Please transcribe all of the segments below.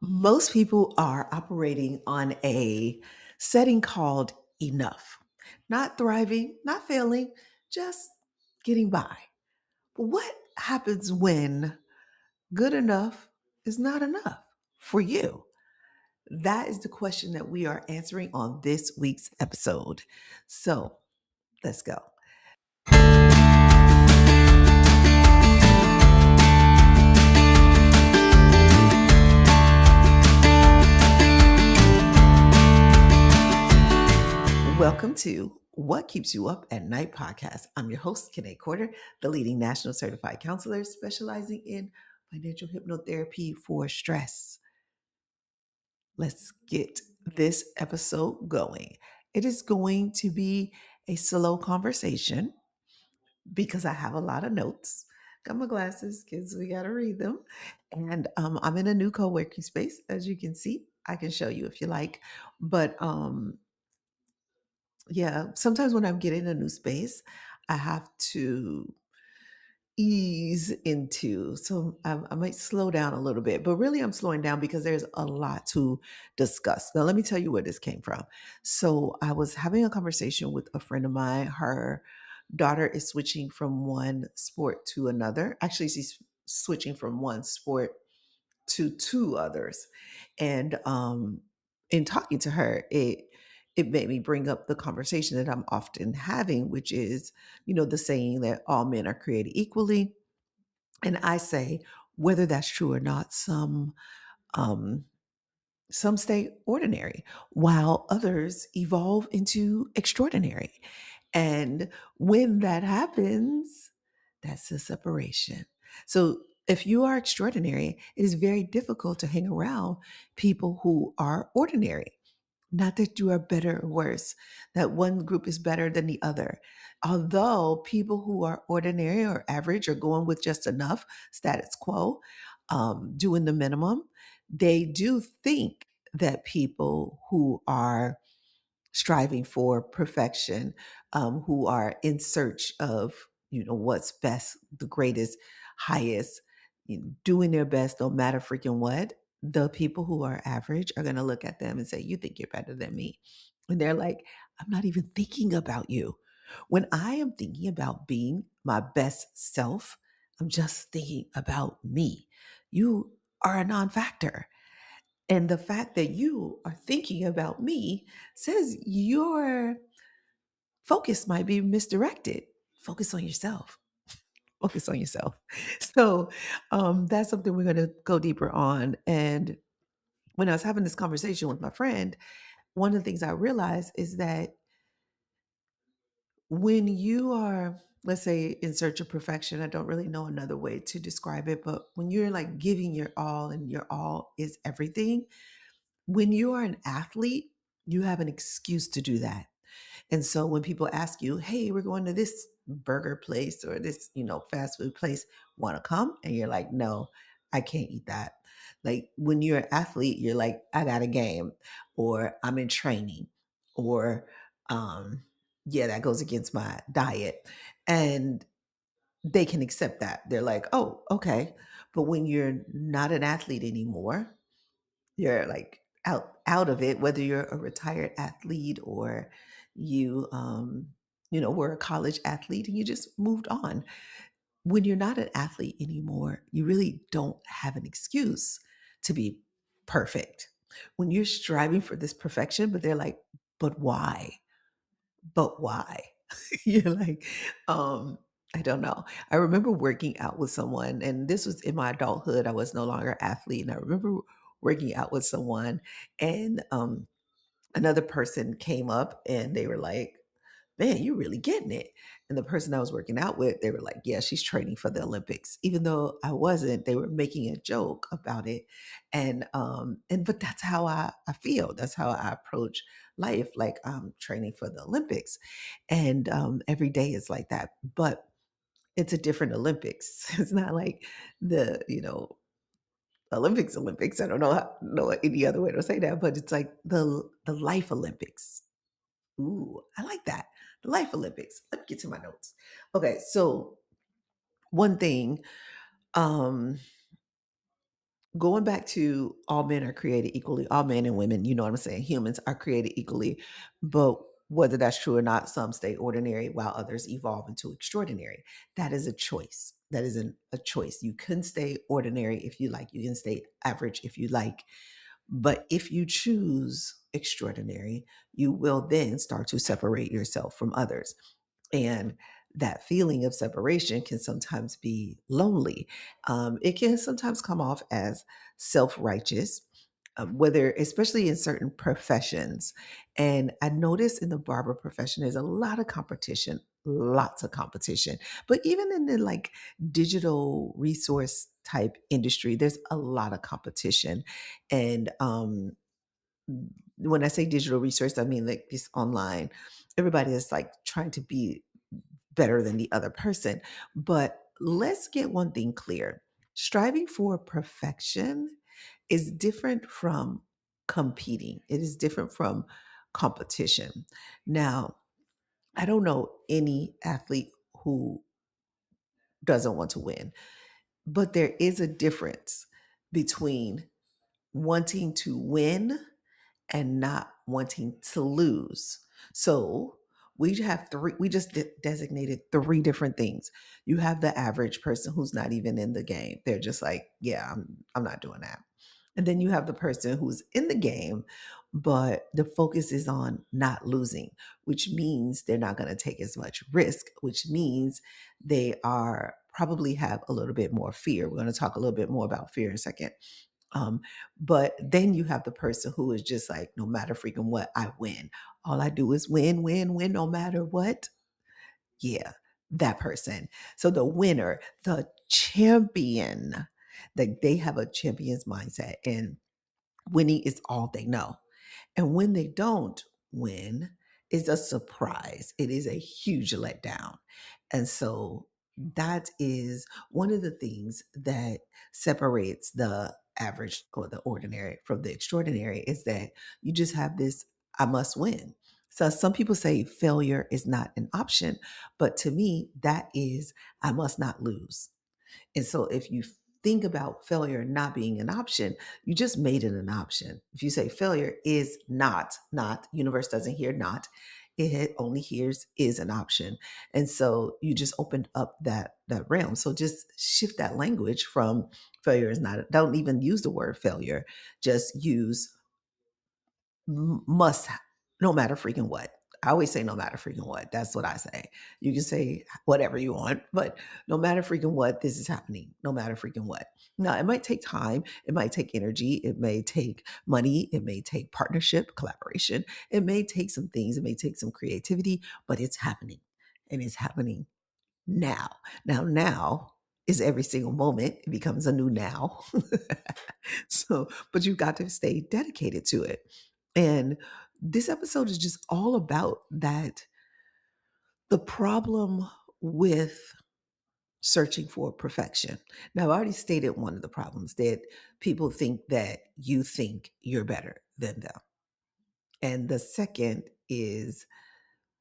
Most people are operating on a setting called enough. Not thriving, not failing, just getting by. But what happens when good enough is not enough for you? That is the question that we are answering on this week's episode. So let's go. Welcome to What Keeps You Up at Night podcast. I'm your host, Kiné Corder, the leading national certified counselor specializing in financial hypnotherapy for stress. Let's get this episode going. It is going to be a slow conversation because I have a lot of notes. Got my glasses, kids, we got to read them. And I'm in a new co working space, as you can see. I can show you if you like. But yeah, sometimes when I'm getting a new space, I have to ease into. So I might slow down a little bit, but really I'm slowing down because there's a lot to discuss. Now, let me tell you where this came from. So I was having a conversation with a friend of mine. Her daughter is switching from one sport to another. Actually, she's switching from one sport to two others. And in talking to her, it made me bring up the conversation that I'm often having, which is, the saying that all men are created equally. And I say, whether that's true or not, um, some stay ordinary, while others evolve into extraordinary. And when that happens, that's a separation. So if you are extraordinary, it is very difficult to hang around people who are ordinary. Not that you are better or worse, that one group is better than the other. Although people who are ordinary or average or going with just enough, status quo, doing the minimum, they do think that people who are striving for perfection, who are in search of, what's best, the greatest, highest, doing their best, no matter freaking what. The people who are average are going to look at them and say, "You think you're better than me?" And they're like, "I'm not even thinking about you. When I am thinking about being my best self, I'm just thinking about me. You are a non factor." And the fact that you are thinking about me says your focus might be misdirected. Focus on yourself. Focus on yourself. So that's something we're going to go deeper on. And when I was having this conversation with my friend, one of the things I realized is that when you are, let's say, in search of perfection, I don't really know another way to describe it, but when you're like giving your all and your all is everything, when you are an athlete, you have an excuse to do that. And so when people ask you, "Hey, we're going to this burger place or this, fast food place, want to come?" And you're like, "No, I can't eat that." Like when you're an athlete, you're like, "I got a game," or "I'm in training," or um, yeah, that goes against my diet. And they can accept that. They're like, "Oh, okay." But when you're not an athlete anymore, you're like out of it, whether you're a retired athlete or you were a college athlete and you just moved on. When you're not an athlete anymore, you really don't have an excuse to be perfect. When you're striving for this perfection, but they're like, "But why? But why?" You're like, I don't know. I remember working out with someone, and this was in my adulthood. I was no longer an athlete, and I remember working out with someone, and another person came up, and they were like, "Man, you're really getting it." And the person I was working out with, they were like, "Yeah, she's training for the Olympics." Even though I wasn't, they were making a joke about it. And but that's how I feel. That's how I approach life. Like I'm training for the Olympics. And every day is like that. But it's a different Olympics. It's not like the, Olympics. I don't know any other way to say that, but it's like the life Olympics. Ooh, I like that. The Life Olympics. Let me get to my notes. Okay, so one thing, um, Going back to all men are created equally, all men and women, you know what I'm saying? Humans are created equally, but whether that's true or not, some stay ordinary while others evolve into extraordinary. That is a choice. That is a choice. You can stay ordinary if you like. You can stay average if you like. But if you choose extraordinary, you will then start to separate yourself from others. And that feeling of separation can sometimes be lonely. It can sometimes come off as self righteous, whether, especially in certain professions. And I notice in the barber profession, there's a lot of competition, lots of competition. But even in the like digital resource type industry, there's a lot of competition. And when I say digital resource, I mean like this online. Everybody is like trying to be better than the other person. But let's get one thing clear: striving for perfection is different from competing, it is different from competition. Now, I don't know any athlete who doesn't want to win, but there is a difference between wanting to win and not wanting to lose. So we just designated three different things. You have the average person who's not even in the game. They're just like, yeah, I'm not doing that. And then you have the person who's in the game, but the focus is on not losing, which means they're not going to take as much risk, which means they are probably have a little bit more fear. We're going to talk a little bit more about fear in a second. Um, but then you have the person who is just like, no matter freaking what, I win. All I do is win, win, win, no matter what. Yeah, that person. So the winner, the champion, that they have a champion's mindset, and winning is all they know. And when they don't win, it's a surprise. It is a huge letdown. And so that is one of the things that separates the average or the ordinary from the extraordinary, is that you just have this I must win. So some people say failure is not an option, but to me, that is I must not lose. And so if you think about failure not being an option, you just made it an option. If you say failure is not, universe doesn't hear not, it only hears is an option. And so you just opened up that realm. So just shift that language from failure is not, don't even use the word failure. Just use must, no matter freaking what. I always say no matter freaking what. That's what I say. You can say whatever you want, but no matter freaking what, this is happening. No matter freaking what. Now, it might take time. It might take energy. It may take money. It may take partnership, collaboration. It may take some things. It may take some creativity, but it's happening. And it's happening now. Now is every single moment. It becomes a new now. So, but you've got to stay dedicated to it. And this episode is just all about that. The problem with searching for perfection. Now, I've already stated one of the problems, that people think that you think you're better than them. And the second is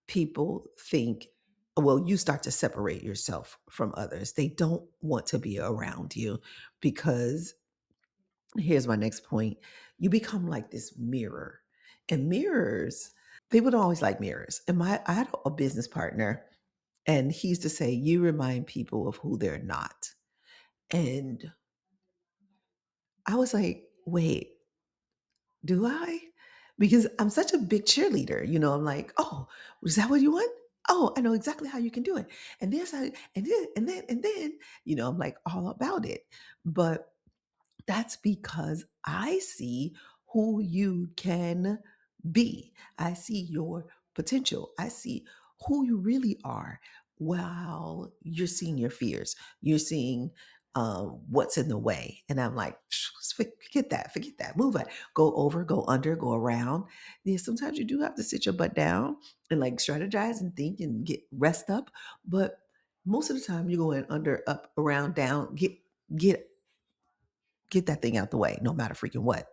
people think, well, you start to separate yourself from others. They don't want to be around you because here's my next point: you become like this mirror. And mirrors, people don't always like mirrors. And I had a business partner, and he used to say, you remind people of who they're not. And I was like, wait, do I? Because I'm such a big cheerleader. I'm like, oh, is that what you want? Oh, I know exactly how you can do it. And this, and then, I'm like all about it. But that's because I see who you can be. I see your potential. I see who you really are while you're seeing your fears. You're seeing what's in the way. And I'm like, forget that, move it, go over, go under, go around. Yeah, sometimes you do have to sit your butt down and like strategize and think and get rest up. But most of the time you're going under, up, around, down, get that thing out the way, no matter freaking what.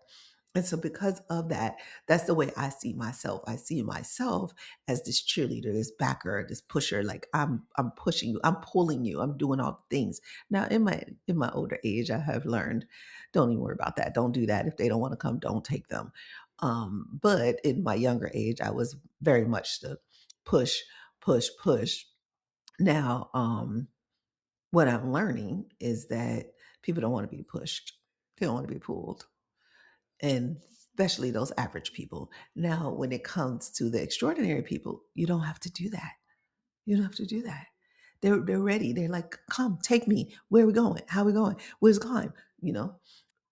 And so because of that, that's the way I see myself. I see myself as this cheerleader, this backer, this pusher. Like I'm pushing you, I'm pulling you, I'm doing all the things. Now in my older age, I have learned, don't even worry about that. Don't do that. If they don't want to come, don't take them. But in my younger age, I was very much the push, push, push. Now, what I'm learning is that people don't want to be pushed. They don't want to be pulled, and especially those average people. Now, when it comes to the extraordinary people, you don't have to do that. You don't have to do that. They're ready. They're like, come, take me. Where are we going? How are we going? Where's the climb? You know.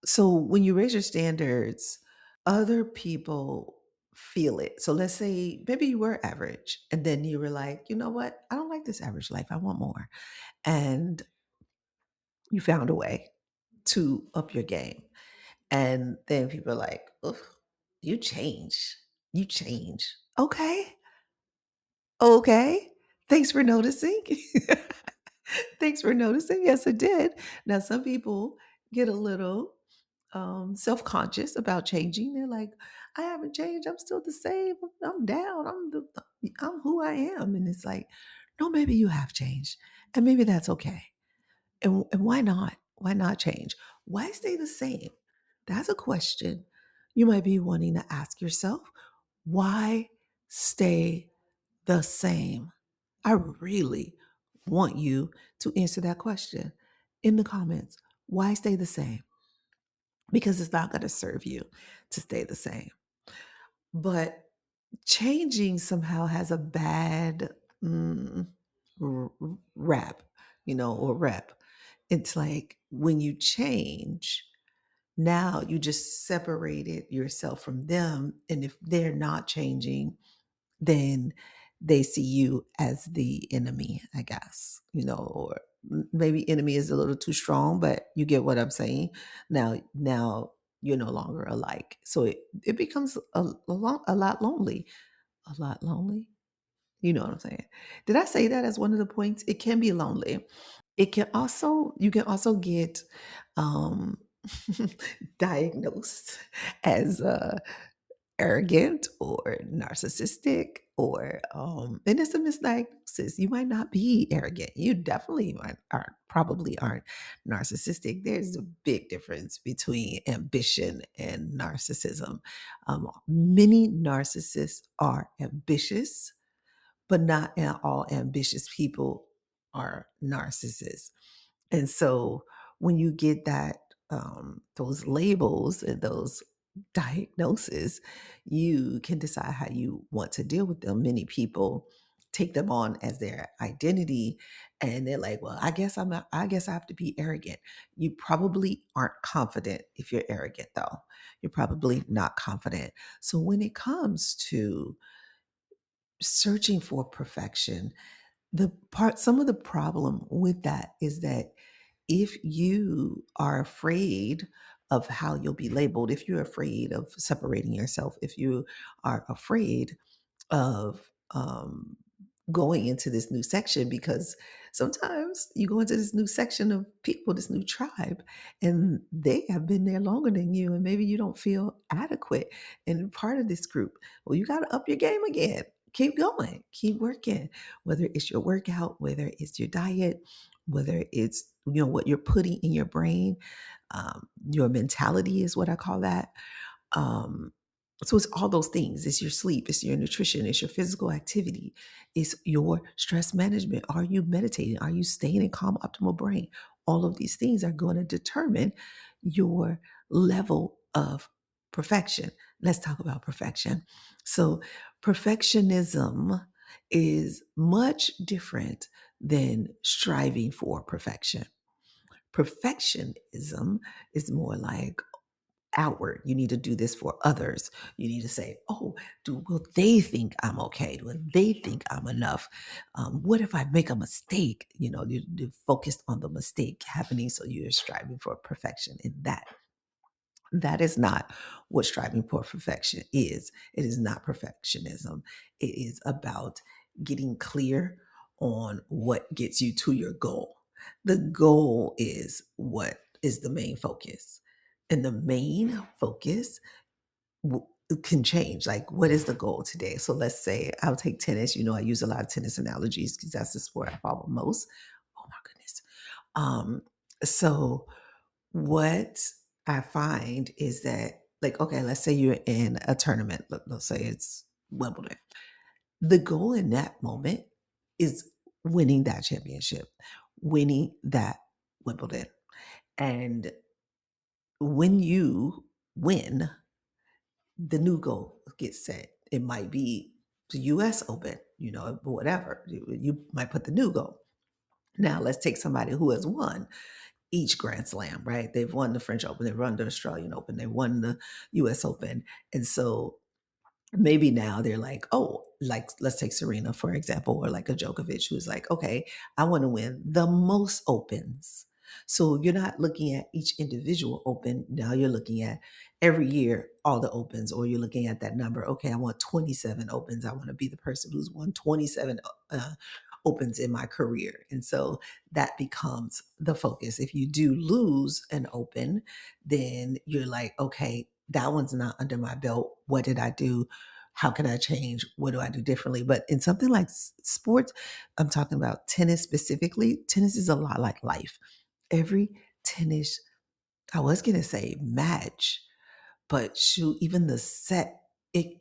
So when you raise your standards, other people feel it. So let's say maybe you were average, and then you were like, you know what? I don't like this average life. I want more. And you found a way to up your game. And then people are like, "Ugh, you change. You change." Okay. Okay. Thanks for noticing. Thanks for noticing. Yes, it did. Now, some people get a little self-conscious about changing. They're like, I haven't changed. I'm still the same. I'm down. I'm who I am. And it's like, no, maybe you have changed. And maybe that's okay. And why not? Why not change? Why stay the same? That's a question you might be wanting to ask yourself. Why stay the same? I really want you to answer that question in the comments. Why stay the same? Because it's not going to serve you to stay the same. But changing somehow has a bad rap, or rep. It's like when you change, now you just separated yourself from them. And if they're not changing, then they see you as the enemy, I guess, or maybe enemy is a little too strong, but you get what I'm saying. Now you're no longer alike. So it becomes a lot lonely, a lot lonely. You know what I'm saying? Did I say that as one of the points? It can be lonely. You can also get um diagnosed as arrogant or narcissistic, or and it's a misdiagnosis. You might not be arrogant. You definitely probably aren't narcissistic. There's a big difference between ambition and narcissism. Many narcissists are ambitious, but not all ambitious people are narcissists. And so when you get those labels and those diagnoses, you can decide how you want to deal with them. Many people take them on as their identity, and they're like, well, I guess I have to be arrogant. You probably aren't confident if you're arrogant, though. You're probably not confident. So when it comes to searching for perfection, some of the problem with that is that if you are afraid of how you'll be labeled, if you're afraid of separating yourself, if you are afraid of going into this new section, because sometimes you go into this new section of people, this new tribe, and they have been there longer than you, and maybe you don't feel adequate and part of this group. Well, you got to up your game again. Keep going, keep working, whether it's your workout, whether it's your diet, whether it's what you're putting in your brain. Your mentality is what I call that. um, so it's all those things. It's your sleep, it's your nutrition, it's your physical activity, it's your stress management. Are you meditating? Are you staying in calm, optimal brain? All of these things are going to determine your level of perfection. Let's talk about perfection. So perfectionism is much different than striving for perfection. Perfectionism is more like outward. You need to do this for others. You need to say, oh, will they think I'm okay? Will they think I'm enough? What if I make a mistake? You're focused on the mistake happening. So you're striving for perfection in that. That is not what striving for perfection is. It is not perfectionism. It is about getting clear on what gets you to your goal. The goal is what is the main focus. And the main focus w- can change. Like, what is the goal today? So let's say I'll take tennis. I use a lot of tennis analogies because that's the sport I follow most. Oh my goodness. Um, so what I find is that, like, okay, let's say you're in a tournament. Let's say it's Wimbledon. The goal in that moment is winning that championship, winning that Wimbledon. And when you win, the new goal gets set. It might be the US Open, whatever. You might put the new goal. Now, let's take somebody who has won each Grand Slam, right? They've won the French Open, they've won the Australian Open, they won the US Open. And so maybe now they're like, oh, like let's take Serena, for example, or like a Djokovic who's like, okay, I want to win the most opens. So you're not looking at each individual open. Now you're looking at every year, all the opens, or you're looking at that number. Okay, I want 27 opens. I want to be the person who's won 27 opens in my career. And so that becomes the focus. If you do lose an open, then you're like, okay, that one's not under my belt. What did I do? How can I change? What do I do differently? But in something like sports, I'm talking about tennis specifically. Tennis is a lot like life. Every tennis, I was going to say match, but shoot, even the set, it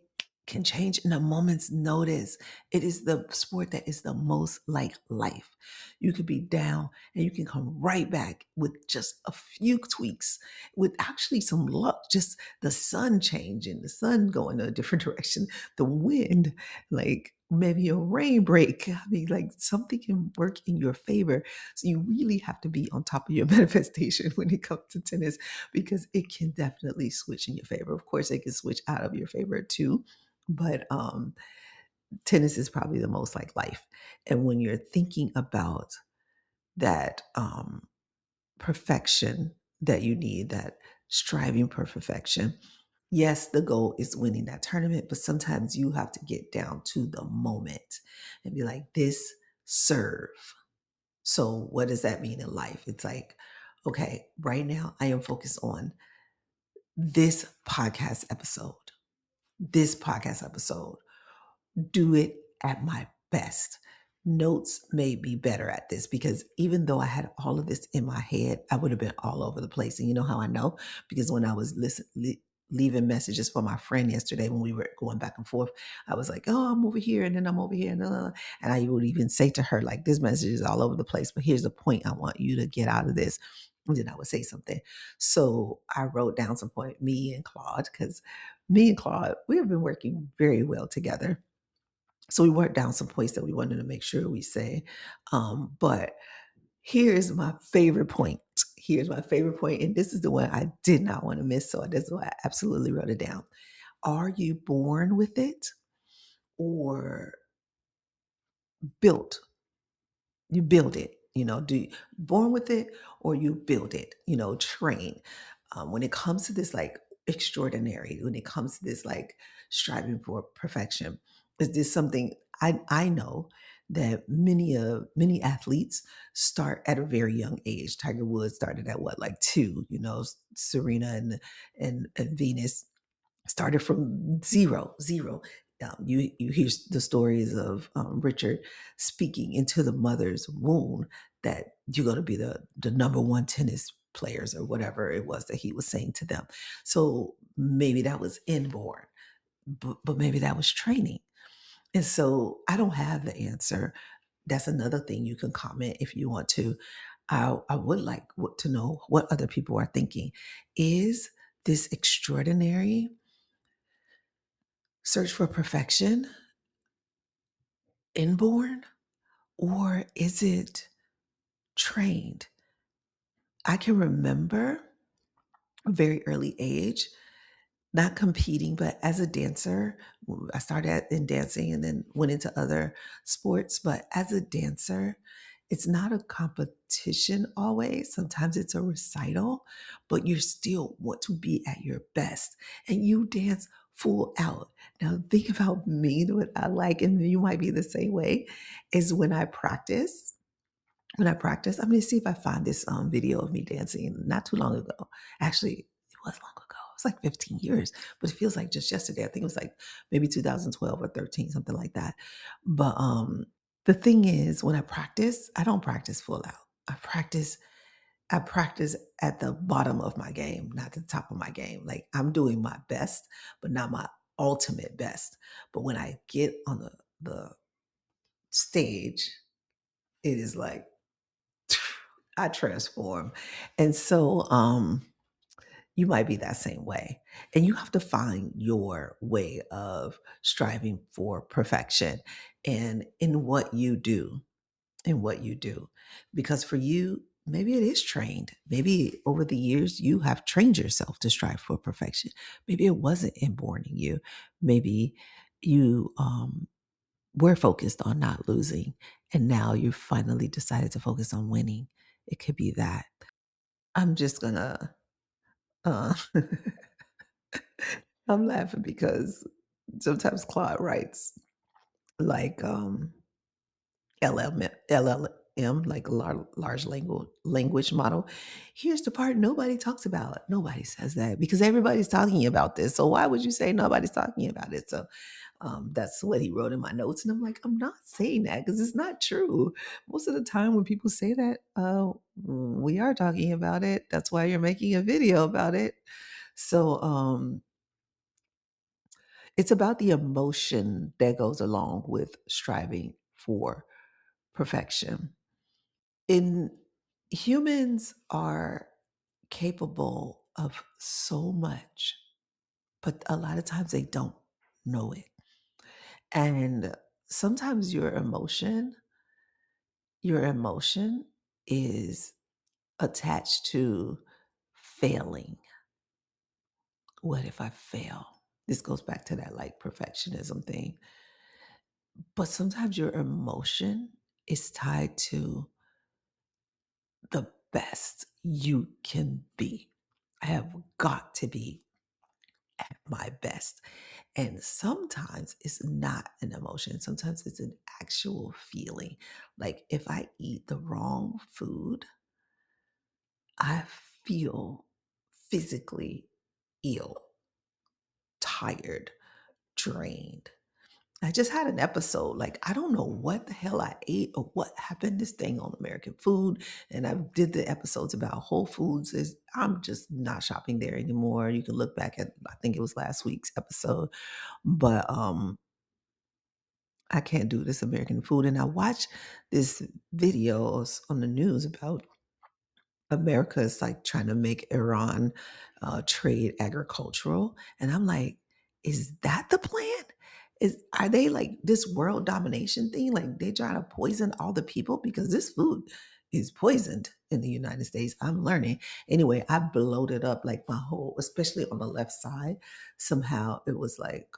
can change in a moment's notice. It is the sport that is the most like life. You could be down and you can come right back with just a few tweaks, with actually some luck, just the sun changing, the sun going a different direction, the wind, like maybe a rain break. I mean, like something can work in your favor. So you really have to be on top of your manifestation when it comes to tennis because it can definitely switch in your favor. Of course, it can switch out of your favor too, but tennis is probably the most like life. And when you're thinking about that perfection that you need, that striving for perfection, yes, the goal is winning that tournament, but sometimes you have to get down to the moment and be like, this serve. So, what does that mean in life? It's like, okay, right now I am focused on this podcast episode, this podcast episode, do it at my best. Notes made me better at this because even though I had all of this in my head, I would have been all over the place. And you know how I know? Because when I was leaving messages for my friend yesterday when we were going back and forth, I was like, oh, I'm over here and then I'm over here. And I would even say to her, like, this message is all over the place, but here's the point I want you to get out of this. And then I would say something. So I wrote down some point, me and Claude, because me and Claude, we have been working very well together. So we wrote down some points that we wanted to make sure we say. But here's my favorite point. Here's my favorite point, and this is the one I did not want to miss. So that's why I absolutely wrote it down. Are you born with it or built? You build it. Do you born with it or you build it? Train. When it comes to this, like extraordinary, when it comes to this, like striving for perfection, is this something I know that many athletes start at a very young age. Tiger Woods started at what, like two? Serena and Venus started from zero. You hear the stories of Richard speaking into the mother's womb that you're going to be the number one tennis players or whatever it was that he was saying to them. So maybe that was inborn, but maybe that was training. And so I don't have the answer. That's another thing you can comment if you want to. I would like to know what other people are thinking. Is this extraordinary search for perfection inborn or is it trained? I can remember a very early age not competing, but as a dancer. I started in dancing and then went into other sports. But as a dancer, it's not a competition always. Sometimes it's a recital, but you still want to be at your best and you dance full out. Now, think about me, what I like, and you might be the same way, is when I practice. I'm going to see if I find this video of me dancing not too long ago. Actually, it was long ago. was like 15 years, but it feels like just yesterday. I think it was like maybe 2012 or 13, something like that. But the thing is, when I practice, I don't practice full out. I practice at the bottom of my game, not the top of my game. Like I'm doing my best, but not my ultimate best. But when I get on the stage, it is like I transform. And so you might be that same way. And you have to find your way of striving for perfection and in what you do, in what you do. Because for you, maybe it is trained. Maybe over the years, you have trained yourself to strive for perfection. Maybe it wasn't inborn in you. Maybe you were focused on not losing, and now you finally decided to focus on winning. It could be that. I'm just gonna, uh, I'm laughing because sometimes Claude writes like, LLM, like a large language model. Here's the part nobody talks about. Nobody says that because everybody's talking about this. So why would you say nobody's talking about it? So that's what he wrote in my notes, and I'm like, I'm not saying that because it's not true. Most of the time, when people say that, we are talking about it. That's why you're making a video about it. So it's about the emotion that goes along with striving for perfection. In humans are capable of so much, but a lot of times they don't know it. And sometimes your emotion is attached to failing. What if I fail? This goes back to that like perfectionism thing. But sometimes your emotion is tied to the best you can be. I have got to be at my best. And sometimes it's not an emotion, sometimes it's an actual feeling. Like if I eat the wrong food, I feel physically ill, tired, drained. I just had an episode. Like, I don't know what the hell I ate or what happened. This thing on American food. And I did the episodes about Whole Foods. I'm just not shopping there anymore. You can look back at, I think it was last week's episode. But I can't do this American food. And I watched this videos on the news about America is like trying to make Iran trade agricultural. And I'm like, is that the plan? Are they like this world domination thing? Like they trying to poison all the people because this food is poisoned in the United States. I'm learning. Anyway, I bloated up like my whole, especially on the left side. Somehow it was like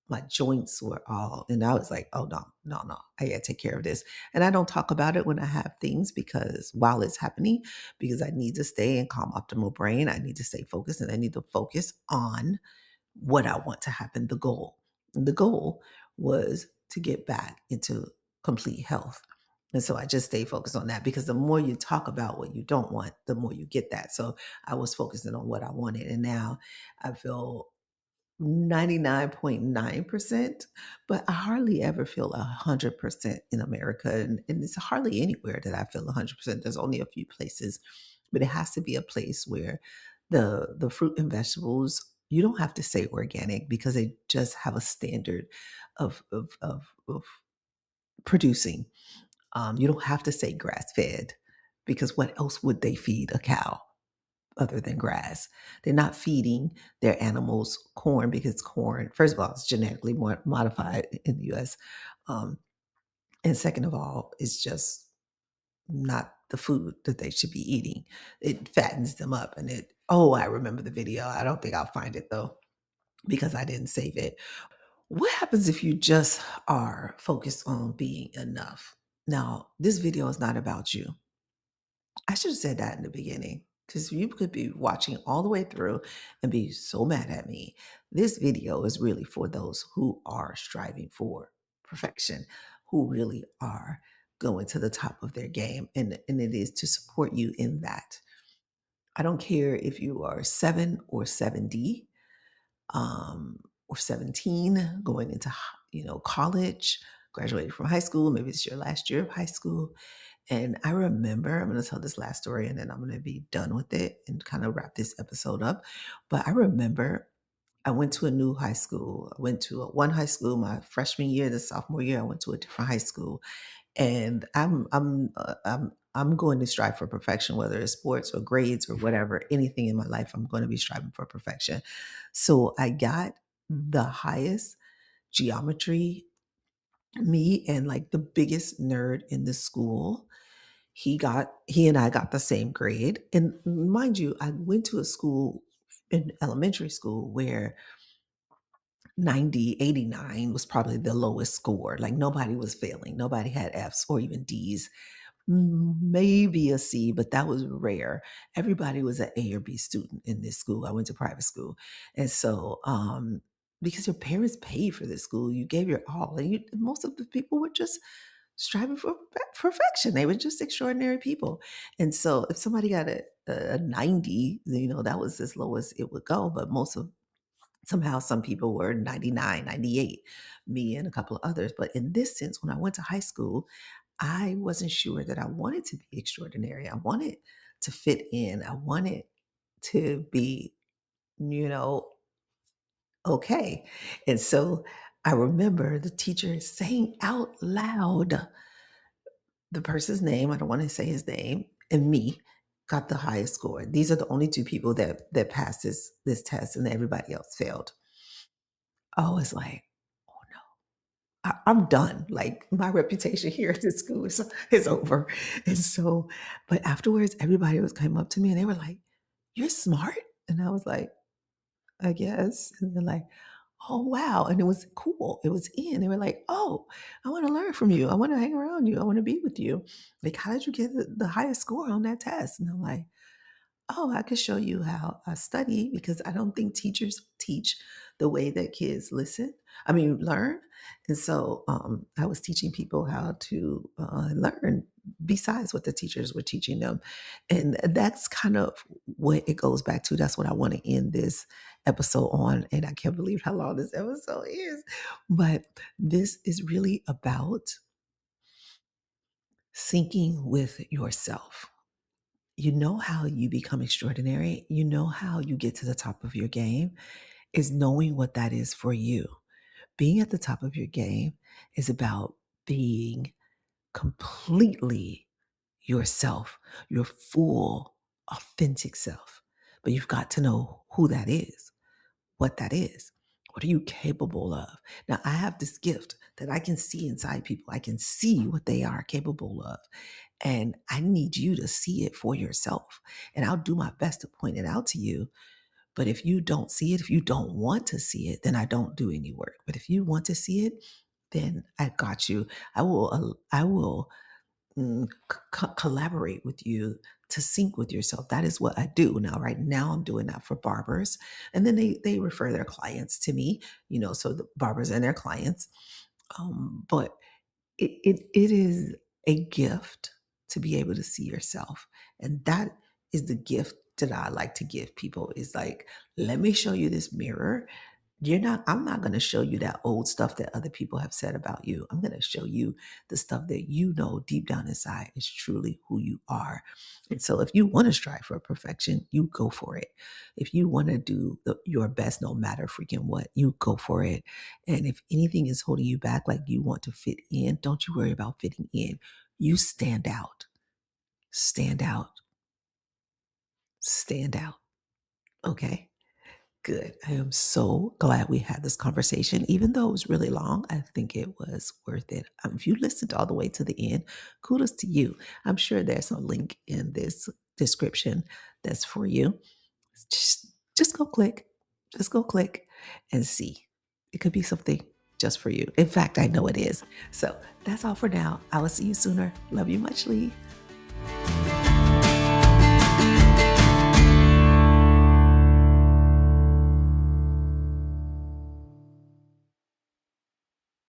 my joints were all, and I was like, oh no, no, no, I gotta take care of this. And I don't talk about it when I have things because while it's happening, because I need to stay in calm, optimal brain. I need to stay focused and I need to focus on what I want to happen, the goal. And the goal was to get back into complete health. And so I just stay focused on that because the more you talk about what you don't want, the more you get that. So I was focusing on what I wanted. And now I feel 99.9%, but I hardly ever feel 100% in America. And it's hardly anywhere that I feel 100%. There's only a few places, but it has to be a place where the fruit and vegetables, you don't have to say organic because they just have a standard of producing. You don't have to say grass fed because what else would they feed a cow other than grass? They're not feeding their animals corn because corn, first of all, it's genetically modified in the US. Um, and second of all, it's just not the food that they should be eating. It fattens them up and oh, I remember the video. I don't think I'll find it though because I didn't save it. What happens if you just are focused on being enough? Now, this video is not about you. I should have said that in the beginning because you could be watching all the way through and be so mad at me. This video is really for those who are striving for perfection, who really are going to the top of their game. And it is to support you in that. I don't care if you are 7 or 70. or 17, going into college, graduated from high school. Maybe it's your last year of high school. And I remember, I'm going to tell this last story and then I'm going to be done with it and kind of wrap this episode up. But I remember I went to a new high school. I went to one high school my freshman year. The sophomore year, I went to a different high school, and I'm going to strive for perfection, whether it's sports or grades or whatever, anything in my life. I'm going to be striving for perfection. So I got the highest geometry. Me and like the biggest nerd in the school. He and I got the same grade. And mind you, I went to a school in elementary school where 90, 89 was probably the lowest score. Like nobody was failing. Nobody had Fs or even Ds, maybe a C, but that was rare. Everybody was an A or B student in this school. I went to private school. And so, because your parents paid for this school, you gave your all. And most of the people were just striving for perfection. They were just extraordinary people. And so if somebody got a 90, that was as low as it would go. But somehow some people were 99, 98, me and a couple of others. But in this sense, when I went to high school, I wasn't sure that I wanted to be extraordinary. I wanted to fit in. I wanted to be, you know, okay. And so I remember the teacher saying out loud the person's name. I don't want to say his name, and me got the highest score. These are the only two people that passed this test, and everybody else failed. I was like, oh no, I'm done. Like my reputation here at this school is over. And so, but afterwards, everybody was came up to me and they were like, "You're smart," and I was like, "I guess." And they're like, "Oh wow!" And it was cool. It was in. They were like, "Oh, I want to learn from you. I want to hang around you. I want to be with you. Like, how did you get the highest score on that test?" And I'm like, "Oh, I could show you how I study because I don't think teachers teach the way that kids learn." And so I was teaching people how to learn besides what the teachers were teaching them. And that's kind of what it goes back to. That's what I want to end this episode on. And I can't believe how long this episode is. But this is really about syncing with yourself. You know how you become extraordinary, you know how you get to the top of your game is knowing what that is for you. Being at the top of your game is about being completely yourself, your full, authentic self. But you've got to know who that is, what that is. What are you capable of? Now, I have this gift that I can see inside people. I can see what they are capable of. And I need you to see it for yourself. And I'll do my best to point it out to you. But if you don't see it, if you don't want to see it, then I don't do any work. But if you want to see it, then I got you. I will collaborate with you to sync with yourself. That is what I do now. Right now, I'm doing that for barbers, and then they refer their clients to me. So the barbers and their clients. But it is a gift to be able to see yourself, and that is the gift that I like to give people. Is like, let me show you this mirror. I'm not going to show you that old stuff that other people have said about you. I'm going to show you the stuff that you know deep down inside is truly who you are. And so if you want to strive for perfection, you go for it. If you want to do your best, no matter freaking what, you go for it. And if anything is holding you back, like you want to fit in, don't you worry about fitting in. You stand out, stand out, stand out. Okay. Good. I am so glad we had this conversation. Even though it was really long, I think it was worth it. If you listened all the way to the end, kudos to you. I'm sure there's a link in this description that's for you. Just go click. Just go click and see. It could be something just for you. In fact, I know it is. So that's all for now. I will see you sooner. Love you muchly.